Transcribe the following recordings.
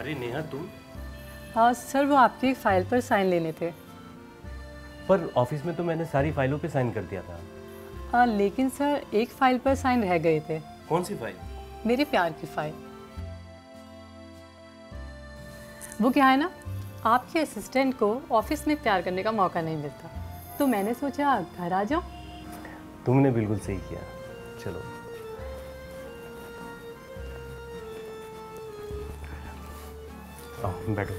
अरे नेहा तुम? हाँ सर, वो आपकी एक फ़ाइल पर साइन लेने थे। पर ऑफिस में तो मैंने सारी फाइलों पे साइन कर दिया था। हाँ लेकिन सर एक फ़ाइल पर साइन रह गए थे। कौन सी फाइल? मेरे प्यार की फ़ाइल। वो क्या है ना, आपके असिस्टेंट को ऑफिस में प्यार करने का मौका नहीं मिलता, तो मैंने सोचा घर आ जाओ। तुमने बिल्कुल सही किया। चलो आओ बैठो।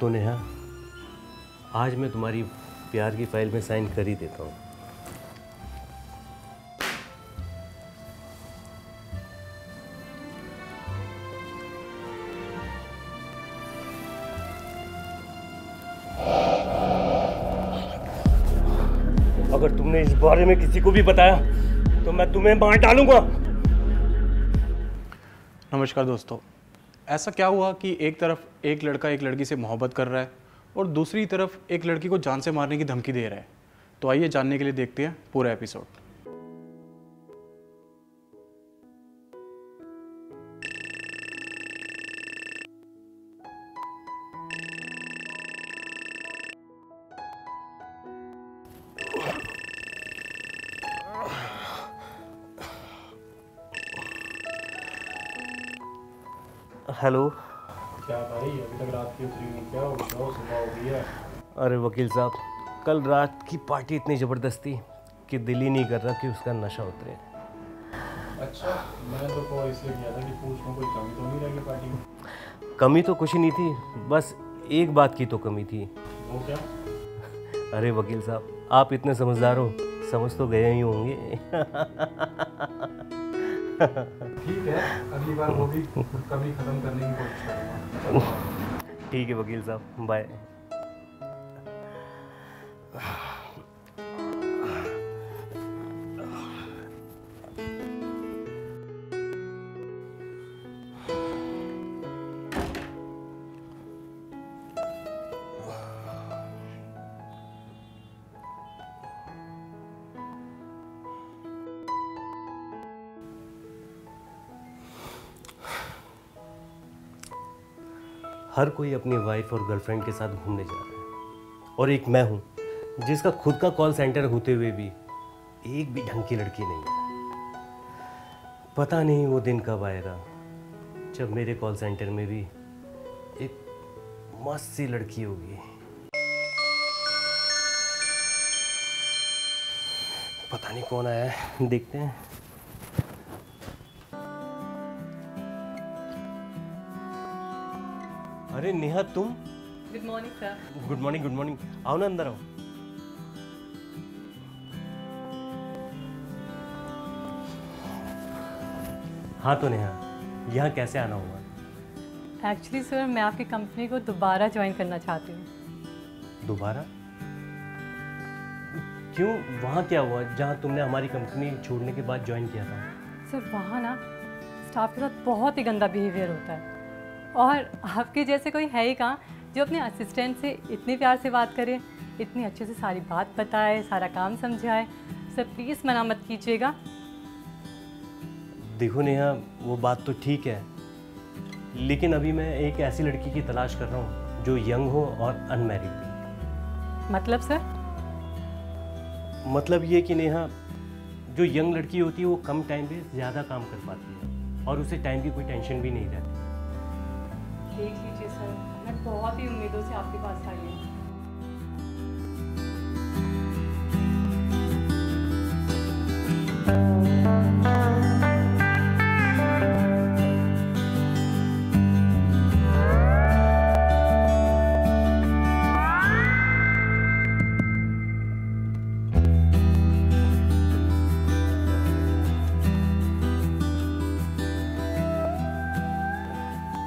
तो नेहा, आज मैं तुम्हारी प्यार की फाइल में साइन कर ही देता हूँ। अगर तुमने इस बारे में किसी को भी बताया तो मैं तुम्हें मार डालूंगा। नमस्कार दोस्तों। ऐसा क्या हुआ कि एक तरफ एक लड़का एक लड़की से मोहब्बत कर रहा है और दूसरी तरफ एक लड़की को जान से मारने की धमकी दे रहा है। तो आइए जानने के लिए देखते हैं पूरा एपिसोड। हेलो। क्या भाई, अभी तक रात की उतरी नहीं, क्या हो गया? सुबह हो गई है। अरे वकील साहब, कल रात की पार्टी इतनी ज़बरदस्त थी कि दिल ही नहीं कर रहा कि उसका नशा उतरे। अच्छा, मैं तो कॉल इसलिए किया था कि पूछूं कोई कमी तो नहीं रहेगी पार्टी में। कमी तो कुछ ही नहीं थी, बस एक बात की तो कमी थी। वो क्या? अरे वकील साहब, आप इतने समझदार हो, समझ तो गए ही होंगे। ठीक है, अगली बार वो भी कमी खत्म करने की कोशिश करूँगा। ठीक है वकील साहब, बाय। हर कोई अपनी वाइफ और गर्लफ्रेंड के साथ घूमने जा रहा है, और एक मैं हूँ जिसका खुद का कॉल सेंटर होते हुए भी एक भी ढंग की लड़की नहीं है। पता नहीं वो दिन कब आएगा जब मेरे कॉल सेंटर में भी एक मस्त सी लड़की होगी। पता नहीं कौन आया है, देखते हैं। अरे नेहा तुम? Good morning sir. Good morning, good morning. आओ ना, अंदर आओ। हाँ तो नेहा, यहाँ कैसे आना हुआ? एक्चुअली सर मैं आपकी कंपनी को दोबारा ज्वाइन करना चाहती हूँ। दोबारा? क्यों, वहाँ क्या हुआ जहाँ तुमने हमारी कंपनी छोड़ने के बाद ज्वाइन किया था? सर वहाँ ना स्टाफ के साथ बहुत ही गंदा बिहेवियर होता है, और आपके जैसे कोई है ही कहाँ जो अपने असिस्टेंट से इतने प्यार से बात करे, इतनी अच्छे से सारी बात बताए, सारा काम समझाए। सर प्लीज़ मना मत कीजिएगा। देखो नेहा, वो बात तो ठीक है, लेकिन अभी मैं एक ऐसी लड़की की तलाश कर रहा हूँ जो यंग हो और अनमैरिड भी। मतलब सर? मतलब ये कि नेहा, जो यंग लड़की होती है वो कम टाइम पे ज़्यादा काम कर पाती है और उसे टाइम की कोई टेंशन भी नहीं रहती। देख लीजिए सर, मैं बहुत ही उम्मीदों से आपके पास आई हूँ।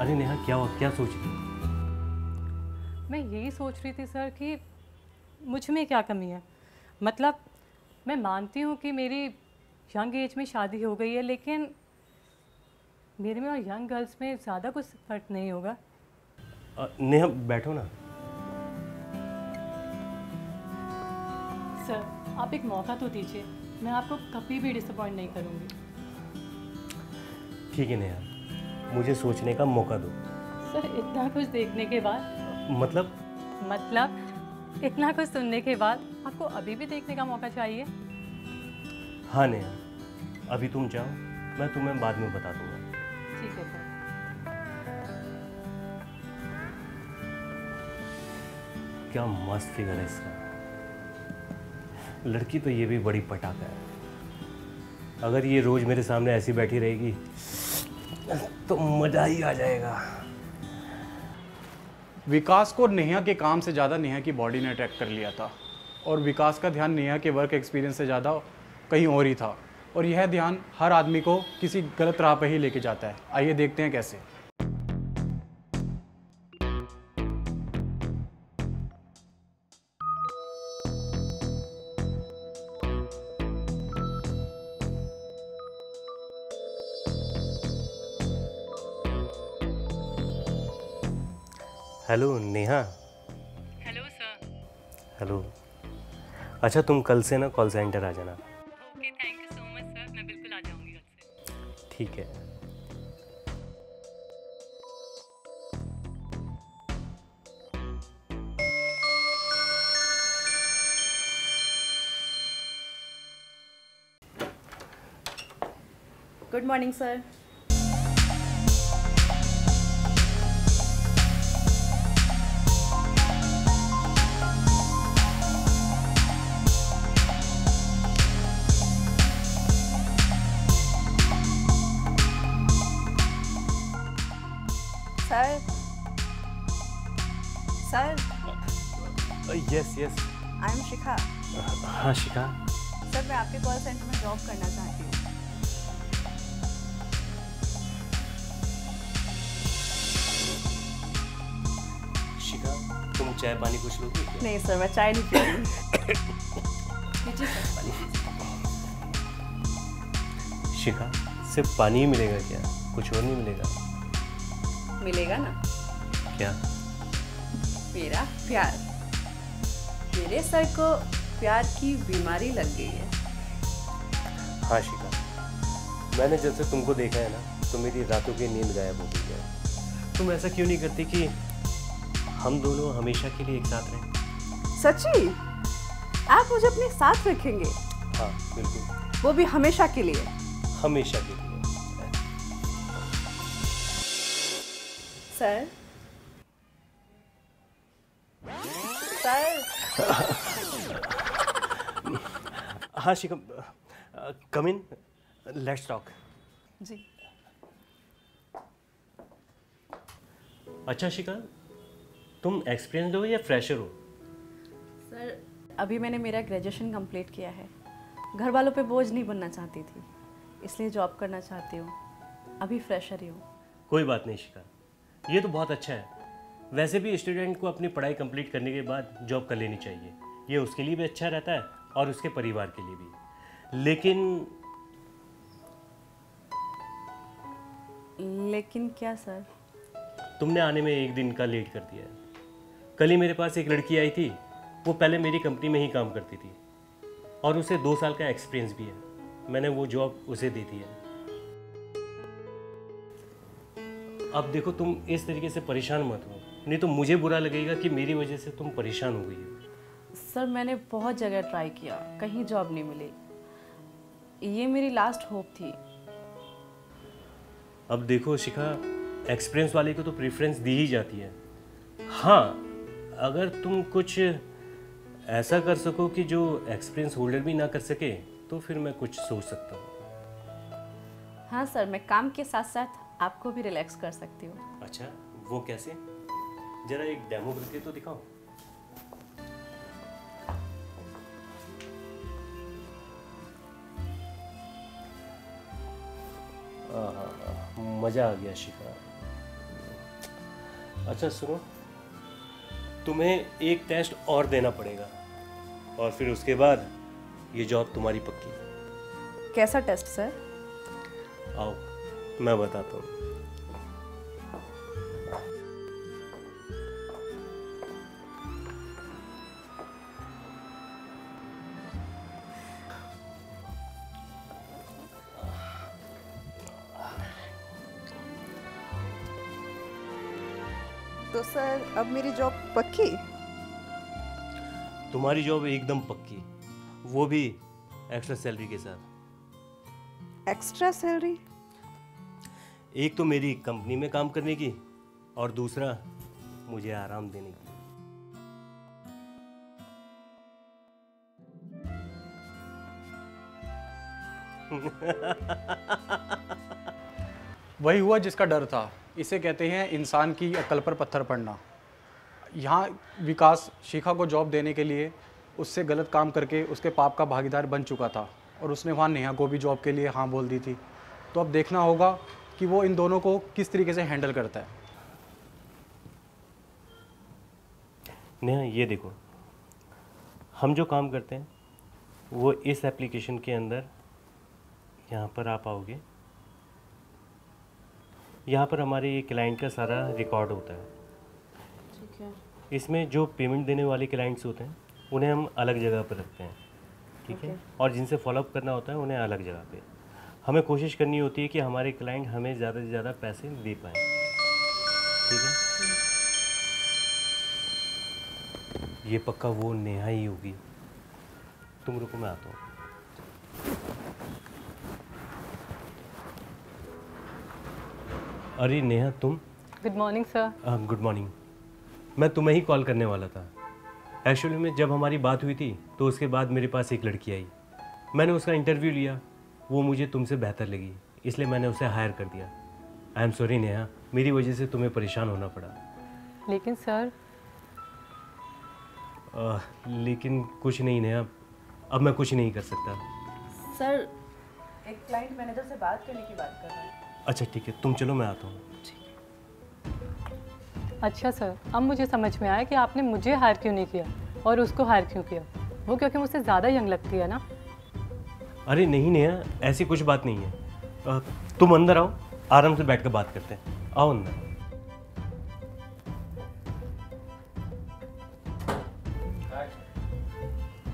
अरे नेहा, क्या हुआ, क्या सोच रही हो? मैं यही सोच रही थी सर कि मुझ में क्या कमी है। मतलब मैं मानती हूँ कि मेरी यंग एज में शादी हो गई है, लेकिन मेरे में और यंग गर्ल्स में ज़्यादा कुछ फ़र्क नहीं होगा। नेहा बैठो ना। सर आप एक मौका तो दीजिए, मैं आपको कभी भी डिसअपॉइंट नहीं करूँगी। ठीक है नेहा, मुझे सोचने का मौका दो। सर इतना कुछ देखने के बाद, मतलब इतना कुछ सुनने के बाद आपको अभी भी देखने का मौका चाहिए? हाँ नेहा, अभी तुम जाओ, मैं तुम्हें बाद में बता दूंगा। ठीक है सर। क्या मस्त फिगर है इसका। लड़की तो ये भी बड़ी पटाखा है। अगर ये रोज मेरे सामने ऐसी बैठी रहेगी तो मजा ही आ जाएगा। विकास को नेहा के काम से ज़्यादा नेहा की बॉडी ने अट्रैक्ट कर लिया था, और विकास का ध्यान नेहा के वर्क एक्सपीरियंस से ज़्यादा कहीं और ही था, और यह ध्यान हर आदमी को किसी गलत राह पर ही लेके जाता है। आइए देखते हैं कैसे। Hello Neha. Hello sir. Hello. अच्छा तुम कल से ना कॉल सेंटर आ जाना। Okay, thank you so much sir, मैं बिल्कुल आ जाऊंगी कल से। ठीक है। Good morning sir. Sir sir yes yes. I am Shikha. हाँ शिखा। सर मैं आपके कॉल सेंटर में जॉब करना चाहती हूँ। शिखा तुम चाय पानी कुछ लोगी क्या? नहीं सर, मैं चाय नहीं पीती। लीजिए सर पानी। शिखा सिर्फ पानी ही मिलेगा क्या, कुछ और नहीं मिलेगा? मिलेगा ना। क्या? मेरा प्यार। मेरे सर को प्यार की बीमारी लग गई है। हाँ शिखा, मैंने जब से तुमको देखा है ना तो मेरी रातों की नींद गायब हो गई है। तुम ऐसा क्यों नहीं करती कि हम दोनों हमेशा के लिए एक साथ रहें? सच्ची? आप मुझे अपने साथ रखेंगे? हाँ बिल्कुल। वो भी हमेशा के लिए? हमेशा के लिए। सर सर हाँ शिखा, कम इन, लेट्स टॉक। जी। अच्छा शिखा, तुम एक्सपीरियंस्ड हो या फ्रेशर हो? सर अभी मैंने मेरा ग्रेजुएशन कंप्लीट किया है। घर वालों पे बोझ नहीं बनना चाहती थी, इसलिए जॉब करना चाहती हूँ। अभी फ्रेशर ही हूँ। कोई बात नहीं शिखा, ये तो बहुत अच्छा है। वैसे भी स्टूडेंट को अपनी पढ़ाई कंप्लीट करने के बाद जॉब कर लेनी चाहिए। ये उसके लिए भी अच्छा रहता है और उसके परिवार के लिए भी। लेकिन क्या सर? तुमने आने में एक दिन का लेट कर दिया है। कल ही मेरे पास एक लड़की आई थी, वो पहले मेरी कंपनी में ही काम करती थी और उसे 2 साल का एक्सपीरियंस भी है। मैंने वो जॉब उसे दे दी है। अब देखो तुम इस तरीके से परेशान मत हो, नहीं तो मुझे बुरा लगेगा कि मेरी वजह से तुम परेशान हो गई हो। सर मैंने बहुत जगह ट्राई किया, कहीं जॉब नहीं मिली। ये मेरी लास्ट होप थी। अब देखो शिखा, एक्सपीरियंस वाले को तो प्रेफरेंस दी ही जाती है। हाँ, अगर तुम कुछ ऐसा कर सको कि जो एक्सपीरियंस होल्डर भी ना कर सके तो फिर मैं कुछ सोच सकता हूँ। हाँ सर, मैं काम के साथ साथ आपको भी रिलैक्स कर सकती हूँ। अच्छा, वो कैसे? जरा एक डेमो करके तो दिखाओ। मज़ा आ गया शिखा। अच्छा सुनो, तुम्हें एक टेस्ट और देना पड़ेगा और फिर उसके बाद ये जॉब तुम्हारी पक्की। कैसा टेस्ट सर? आओ मैं बताता हूँ। तो सर अब मेरी जॉब पक्की? तुम्हारी जॉब एकदम पक्की, वो भी एक्स्ट्रा सैलरी के साथ। Extra salary? एक तो मेरी कंपनी में काम करने की और दूसरा मुझे आराम देने की। वही हुआ जिसका डर था। इसे कहते हैं इंसान की अक्ल पर पत्थर पड़ना। यहाँ विकास शिखा को जॉब देने के लिए उससे गलत काम करके उसके पाप का भागीदार बन चुका था और उसने वहाँ नेहा को भी जॉब के लिए हाँ बोल दी थी। तो अब देखना होगा कि वो इन दोनों को किस तरीके से हैंडल करता है। नेहा ये देखो, हम जो काम करते हैं वो इस एप्लीकेशन के अंदर यहाँ पर आप आओगे। यहाँ पर हमारे ये क्लाइंट का सारा रिकॉर्ड होता है। ठीक है। इसमें जो पेमेंट देने वाले क्लाइंट्स होते हैं उन्हें हम अलग जगह पर रखते हैं, ठीक है। और जिनसे फॉलोअप करना होता है उन्हें अलग जगह पे। हमें कोशिश करनी होती है कि हमारे क्लाइंट हमें ज़्यादा से ज़्यादा पैसे दे पाएँ, ठीक है। ये पक्का वो नेहा ही होगी। तुम रुको, मैं आता हूँ। अरे नेहा तुम? Good morning sir. Good morning. मैं तुम्हें ही कॉल करने वाला था। एक्चुअली में जब हमारी बात हुई थी तो उसके बाद मेरे पास एक लड़की आई। मैंने उसका इंटरव्यू लिया, वो मुझे तुमसे बेहतर लगी, इसलिए मैंने उसे हायर कर दिया। आई एम सॉरी नेहा, मेरी वजह से तुम्हें परेशान होना पड़ा। लेकिन सर लेकिन कुछ नहीं नेहा, अब मैं कुछ नहीं कर सकता। सर एक क्लाइंट मैनेजर से बात करने की बात कर रहा है। अच्छा ठीक है, तुम चलो, मैं आता हूँ। अच्छा सर, अब मुझे समझ में आया कि आपने मुझे हायर क्यों नहीं किया और उसको हायर क्यों किया। वो क्योंकि मुझसे ज़्यादा यंग लगती है ना। अरे नहीं नेहा, ऐसी कुछ बात नहीं है। तुम अंदर आओ, आराम से बैठ कर बात करते हैं। आओ अंदर।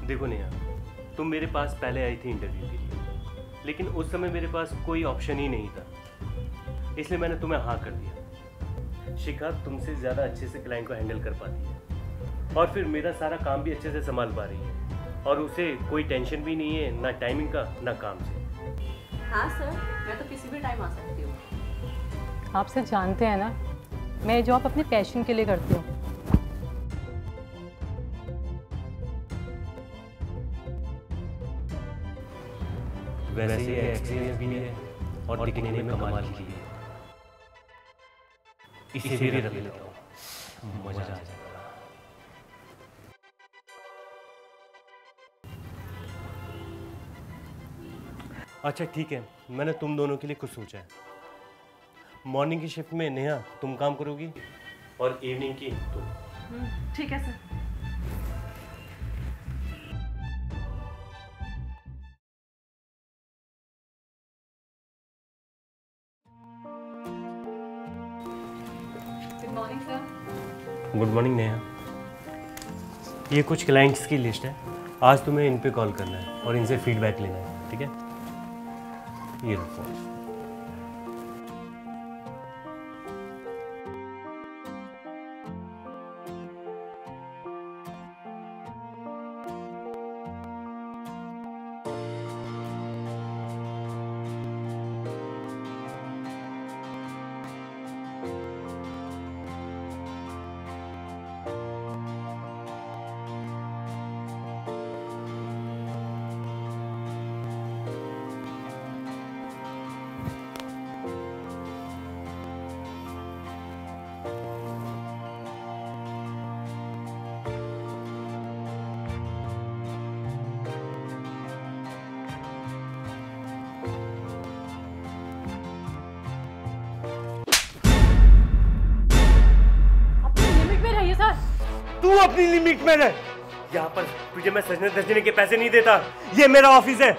देखो नेहा, तुम मेरे पास पहले आई थी इंटरव्यू के लिए, लेकिन उस समय मेरे पास कोई ऑप्शन ही नहीं था, इसलिए मैंने तुम्हें हाँ कर दिया। शिखा तुमसे ज़्यादा अच्छे से क्लाइंट को हैंडल कर पाती है और फिर मेरा सारा काम भी अच्छे से संभाल पा रही है और उसे कोई टेंशन भी नहीं है, ना टाइमिंग का ना काम से। हाँ सर, मैं तो किसी भी टाइम आ सकती हूँ। आपसे जानते हैं ना, मैं जॉब अपने पैशन के लिए करती हूँ। वैसे ये एक्सपीरियंस भी है और दिखने में कमाल की है। इसे भी रख लेता हूँ, मजा आ जाएगा। अच्छा ठीक है, मैंने तुम दोनों के लिए कुछ सोचा है। मॉर्निंग की शिफ्ट में नेहा तुम काम करोगी और इवनिंग की तुम। ठीक है sir. Good morning sir. Good morning Neha. ये कुछ क्लाइंट्स की लिस्ट है, आज तुम्हें इन पे कॉल करना है और इनसे फीडबैक लेना है, ठीक है। ये लो फोन। तू अपनी लिमिट में रह। यहाँ पर तुझे मैं सजने धजने के पैसे नहीं देता, ये मेरा ऑफिस है।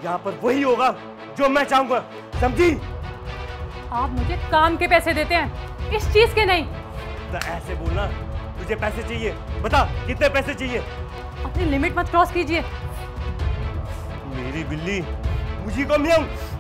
यहाँ पर वही होगा जो मैं चाहूंगा, समझी? आप मुझे काम के पैसे देते हैं, इस चीज के नहीं। तो ऐसे बोलना, तुझे पैसे चाहिए, बता कितने पैसे चाहिए। अपनी लिमिट मत क्रॉस कीजिए। मेरी बिल्ली मुझे कम नहीं।